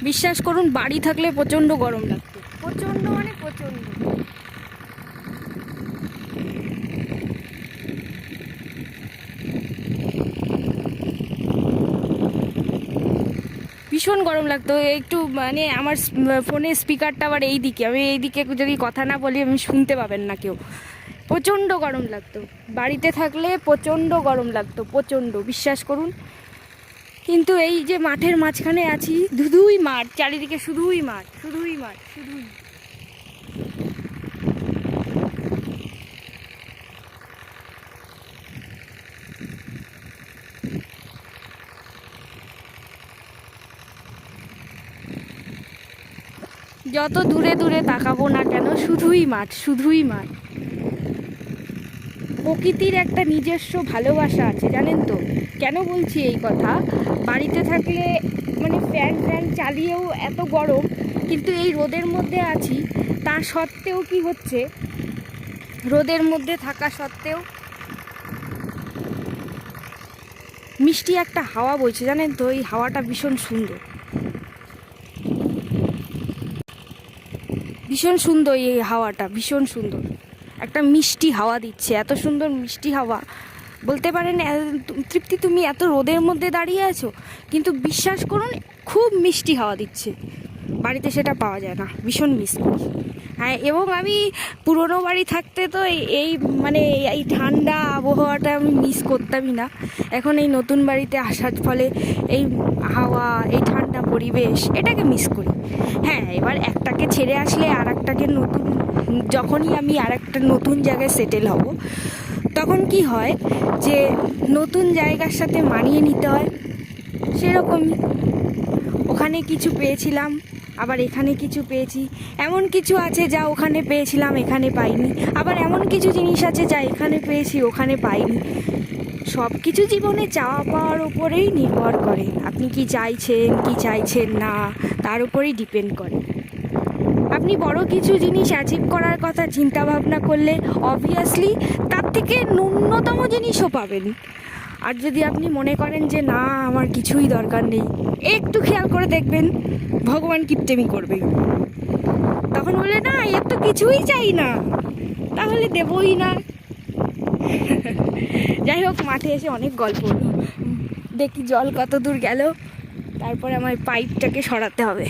বিশ্বাস করুন, বাড়ি থাকলে প্রচণ্ড গরম লাগতো, প্রচণ্ড মানে প্রচণ্ড। ভীষণ গরম লাগতো। একটু মানে আমার ফোনের স্পিকারটা আবার এই দিকে, আমি এই দিকে যদি কথা না বলি আমি শুনতে পাবেন না কেউ। প্রচণ্ড গরম লাগতো, বাড়িতে থাকলে প্রচণ্ড গরম লাগতো, প্রচণ্ড, বিশ্বাস করুন। কিন্তু এই যে মাঠের মাঝখানে আছি, শুধুই মাঠ, চারিদিকে শুধুই মাঠ, শুধুই মাঠ, শুধুই। যত দূরে দূরে তাকাবো না কেন, শুধুই মাঠ, শুধুই মাঠ। প্রকৃতির একটা নিজস্ব ভালোবাসা আছে, জানেন তো। কেন বলছি এই কথা? বাড়িতে থাকলে মানে ফ্যান ফ্যান চালিয়েও এত গরম, কিন্তু এই রোদের মধ্যে আছি, তা সত্ত্বেও কি হচ্ছে, রোদের মধ্যে থাকা সত্ত্বেও মিষ্টি একটা হাওয়া বইছে, জানেন তো। এই হাওয়াটা ভীষণ সুন্দর, ভীষণ সুন্দর। এই হাওয়াটা ভীষণ সুন্দর, একটা মিষ্টি হাওয়া দিচ্ছে, এত সুন্দর মিষ্টি হাওয়া। বলতে পারেন তৃপ্তি, তুমি এত রোদের মধ্যে দাঁড়িয়ে আছো, কিন্তু বিশ্বাস করুন খুব মিষ্টি হাওয়া দিচ্ছে। বাড়িতে সেটা পাওয়া যায় না, ভীষণ মিস করি। হ্যাঁ, এবং আমি পুরনো বাড়ি থাকতে তো এই মানে এই ঠান্ডা আবহাওয়াটা আমি মিস করতামই না। এখন এই নতুন বাড়িতে আসার ফলে এই হাওয়া, এই ঠান্ডা পরিবেশ, এটাকে মিস করি। হ্যাঁ, এবার একটাকে ছেড়ে আসলে আর একটাকে নতুন, যখনই আমি আর একটা নতুন জায়গায় সেটেল হব, তখন কি হয় যে নতুন জায়গার সাথে মানিয়ে নিতে হয়। সেরকমই ওখানে কিছু পেয়েছিলাম, আবার এখানে কিছু পেয়েছি। এমন কিছু আছে যা ওখানে পেয়েছিলাম এখানে পাইনি, আবার এমন কিছু জিনিস আছে যা এখানে পেয়েছি ওখানে পাইনি। সব কিছু জীবনে চাওয়া পাওয়ার উপরেই নির্ভর করে। আপনি কি চাইছেন, কি চাইছেন না, তার উপরেই ডিপেন্ড করে। আপনি বড় কিছু জিনিস অ্যাচিভ করার কথা চিন্তা ভাবনা করলে অবভিয়াসলি তার থেকে ন্যূনতম জিনিসও পাবেন। আর যদি আপনি মনে করেন যে না, আমার কিছুই দরকার নেই, একটু খেয়াল করে দেখবেন ভগবান কিপটেমি করবে। তখন বলে না, এর তো কিছুই চাই না, তাহলে দেবই না। যাই হোক, মাঠে এসে অনেক গল্প হলো। দেখি জল কত দূর গেল, তারপরে আমার পাইপটাকে সরাতে হবে।